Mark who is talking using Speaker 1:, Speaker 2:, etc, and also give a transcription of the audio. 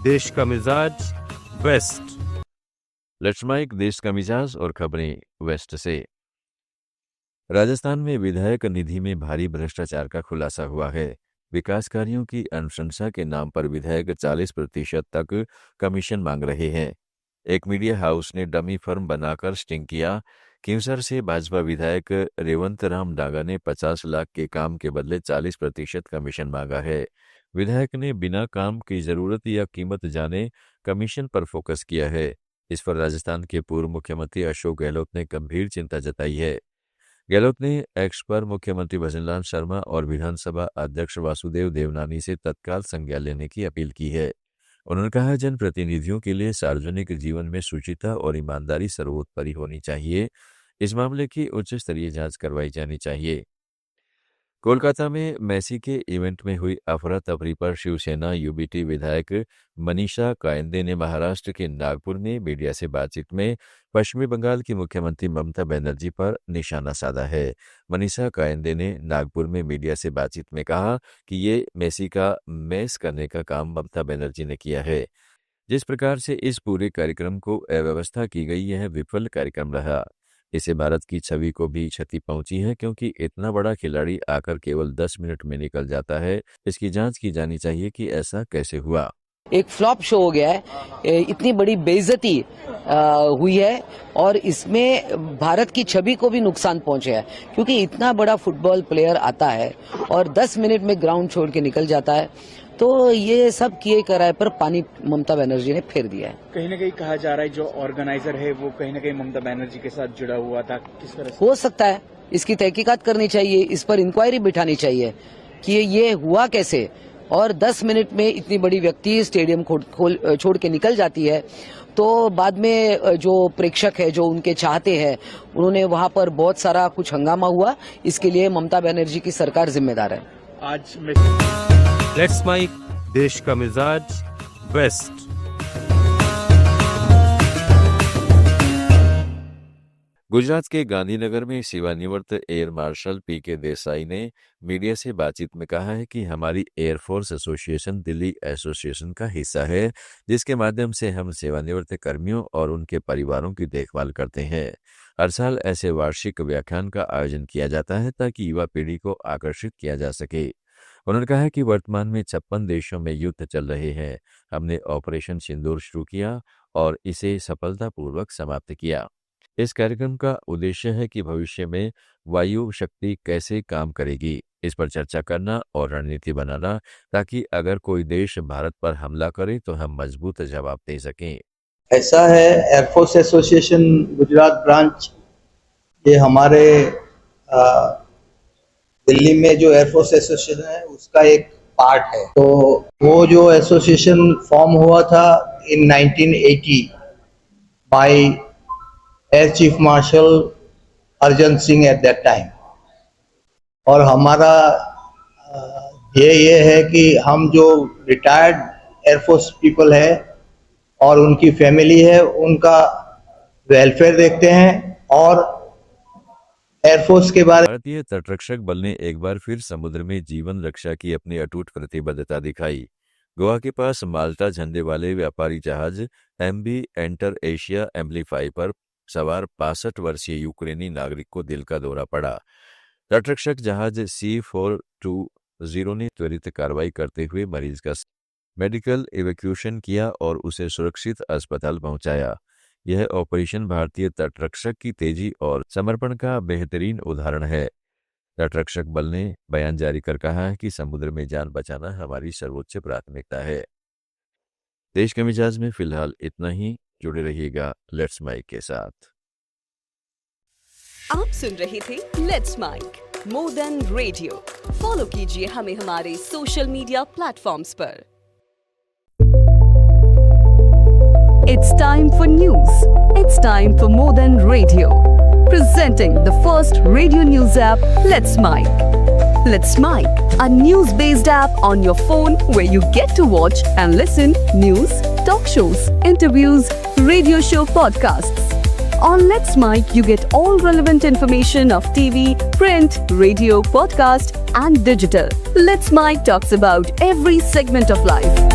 Speaker 1: देश का मिजाज वेस्ट।
Speaker 2: लेट्स माइक देश का मिजाज और खबरें वेस्ट से। राजस्थान में विधायक निधि में भारी भ्रष्टाचार का खुलासा हुआ है। विकास कार्यों की अनुशंसा के नाम पर विधायक 40% तक कमीशन मांग रहे हैं। एक मीडिया हाउस ने डमी फर्म बनाकर स्टिंग किया। खींवसर से भाजपा विधायक रेवंत राम डागा ने 50 लाख के काम के बदले 40% कमीशन मांगा है। विधायक ने बिना काम की जरूरत या कीमत जाने कमीशन पर फोकस किया है। इस पर राजस्थान के पूर्व मुख्यमंत्री अशोक गहलोत ने गंभीर चिंता जताई है। गहलोत ने एक्स पर मुख्यमंत्री भजनलाल शर्मा और विधानसभा अध्यक्ष वासुदेव देवनानी से तत्काल संज्ञान लेने की अपील की है। उन्होंने कहा, जनप्रतिनिधियों के लिए सार्वजनिक जीवन में शुचिता और ईमानदारी सर्वोपरि होनी चाहिए। इस मामले की उच्च स्तरीय जांच करवाई जानी चाहिए। कोलकाता में मेसी के इवेंट में हुई अफरा तफरी पर शिवसेना यूबीटी विधायक मनीषा कायंदे ने महाराष्ट्र के नागपुर में मीडिया से बातचीत में पश्चिमी बंगाल की मुख्यमंत्री ममता बनर्जी पर निशाना साधा है। मनीषा कायंदे ने नागपुर में मीडिया से बातचीत में कहा कि ये मेसी का मैस करने का काम ममता बनर्जी ने किया है। जिस प्रकार से इस पूरे कार्यक्रम को अव्यवस्था की गई, यह विफल कार्यक्रम रहा। इससे भारत की छवि को भी क्षति पहुंची है, क्योंकि इतना बड़ा खिलाड़ी आकर केवल 10 मिनट में निकल जाता है। इसकी जांच की जानी चाहिए कि ऐसा कैसे हुआ।
Speaker 3: एक फ्लॉप शो हो गया है, इतनी बड़ी बेइज्जती हुई है और इसमें भारत की छवि को भी नुकसान पहुंचा है, क्योंकि इतना बड़ा फुटबॉल प्लेयर आता है और 10 मिनट में ग्राउंड छोड़ के निकल जाता है। तो ये सब किए कराए पर पानी ममता बनर्जी ने फेर दिया है।
Speaker 4: कहीं ना कहीं कहा जा रहा है जो ऑर्गेनाइजर है वो कहीं ना कहीं ममता बनर्जी के साथ जुड़ा हुआ था। किस तरह से
Speaker 3: हो सकता है, इसकी तहकीकात करनी चाहिए, इस पर इंक्वायरी बिठानी चाहिए कि ये हुआ कैसे। और 10 मिनट में इतनी बड़ी व्यक्ति स्टेडियम छोड़ के निकल जाती है, तो बाद में जो प्रेक्षक है, जो उनके चाहते हैं, उन्होंने वहां पर बहुत सारा कुछ हंगामा हुआ। इसके लिए ममता बनर्जी की सरकार जिम्मेदार है।
Speaker 4: आज
Speaker 1: लेट्स माइक देश का मिजाज वेस्ट।
Speaker 2: गुजरात के गांधीनगर में सेवानिवृत्त एयर मार्शल पीके देसाई ने मीडिया से बातचीत में कहा है कि हमारी एयरफोर्स एसोसिएशन दिल्ली एसोसिएशन का हिस्सा है, जिसके माध्यम से हम सेवानिवृत्त कर्मियों और उनके परिवारों की देखभाल करते हैं। हर साल ऐसे वार्षिक व्याख्यान का आयोजन किया जाता है ताकि युवा पीढ़ी को आकर्षित किया जा सके। उन्होंने कहा कि वर्तमान में 56 देशों में युद्ध चल रहे हैं। हमने ऑपरेशन सिंदूर शुरू किया और इसे सफलतापूर्वक समाप्त किया। इस कार्यक्रम का उद्देश्य है कि भविष्य में वायु शक्ति कैसे काम करेगी, इस पर चर्चा करना और रणनीति बनाना, ताकि अगर कोई देश भारत पर हमला करे तो हम मजबूत जवाब दे सकें।
Speaker 5: ऐसा है, एयरफोर्स एसोसिएशन गुजरात ब्रांच, ये हमारे दिल्ली में जो एयरफोर्स एसोसिएशन है उसका एक पार्ट है। तो वो जो एसोसिएशन फॉर्म हुआ था in 1980 by Air Chief Marshal Arjan Singh at that time. और हमारा ये है कि हम जो रिटायर्ड एयरफोर्स पीपल है और उनकी फैमिली है, उनका वेलफेयर देखते हैं। और एयरफोर्स के बारे
Speaker 2: भारतीय तटरक्षक बल ने एक बार फिर समुद्र में जीवन रक्षा की अपनी अटूट प्रतिबद्धता दिखाई। गोवा के पास माल्टा झंडे वाले व्यापारी जहाज MV एंटर एशिया एम्प्लीफाई पर सवार 65 वर्षीय यूक्रेनी नागरिक को दिल का दौरा पड़ा। तटरक्षक जहाज C420 ने त्वरित कार्रवाई करते हुए मरीज का मेडिकल इवैक्यूएशन किया और उसे सुरक्षित अस्पताल पहुंचाया। यह ऑपरेशन भारतीय तटरक्षक की तेजी और समर्पण का बेहतरीन उदाहरण है। तटरक्षक बल ने बयान जारी कर कहा है कि समुद्र में जान बचाना हमारी सर्वोच्च प्राथमिकता है। देश के मिजाज में फिलहाल इतना ही। जुड़े रहिएगा लेट्स माइक के साथ।
Speaker 6: आप सुन रहे थे let's mic more than radio. Follow कीजिए हमें हमारे सोशल मीडिया प्लेटफॉर्म्स पर। It's time for news. It's time for More Than Radio. Presenting the first radio news app, Let's Mic. Let's Mic, a news-based app on your phone where you get to watch and listen news, talk shows, interviews, radio show podcasts. On Let's Mic, you get all relevant information of TV, print, radio, podcast, and digital. Let's Mic talks about every segment of life.